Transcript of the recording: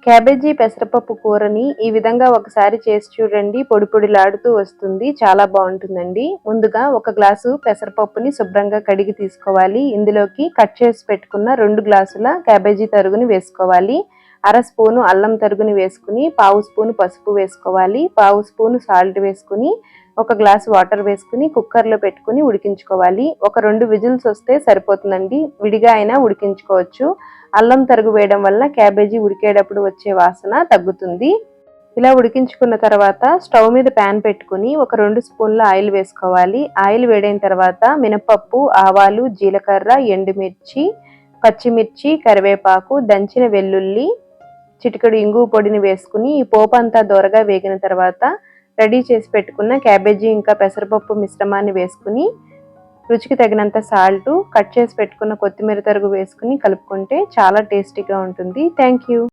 Cabbage పెసరపప్పు కూరని ఈ విధంగా ఒకసారి చేసి చూడండి. పొడి పొడిలాడుతూ వస్తుంది. చాలా బాగుంటుందండి. ముందుగా ఒక గ్లాసు పెసరపప్పుని శుభ్రంగా కడిగి తీసుకోవాలి. ఇందులోకి కట్ చేసి పెట్టుకున్న 2 గ్లాసుల క్యాబేజీ తరుగుని వేసుకోవాలి. అర స్పూను అల్లం తరుగుని వేసుకుని, పావు స్పూను పసుపు వేసుకోవాలి. పావు స్పూను సాల్ట్ వేసుకుని, ఒక గ్లాసు వాటర్ వేసుకుని కుక్కర్లో పెట్టుకుని ఉడికించుకోవాలి. ఒక 2 విజిల్స్ వస్తే సరిపోతుందండి. విడిగా అయినా ఉడికించుకోవచ్చు. అల్లం తరుగు వేయడం వల్ల క్యాబేజీ ఉడికేటప్పుడు వచ్చే వాసన తగ్గుతుంది. ఇలా ఉడికించుకున్న తర్వాత స్టవ్ మీద ప్యాన్ పెట్టుకుని ఒక 2 స్పూన్ల ఆయిల్ వేసుకోవాలి. ఆయిల్ వేడైన తర్వాత మినపప్పు, ఆవాలు, జీలకర్ర, ఎండుమిర్చి, పచ్చిమిర్చి, కరివేపాకు, దంచిన వెల్లుల్లి, చిటికెడు ఇంగువ పొడిని వేసుకుని ఈ పోపు అంతా దోరగా వేగిన తర్వాత రెడీ చేసి పెట్టుకున్న క్యాబేజీ ఇంకా పెసరపప్పు మిశ్రమాన్ని వేసుకుని రుచికి తగినంత సాల్ట్, కట్ చేసి పెట్టుకున్న కొత్తిమీర తరుగు వేసుకుని కలుపుకుంటే చాలా టేస్టీగా ఉంటుంది. Thank you.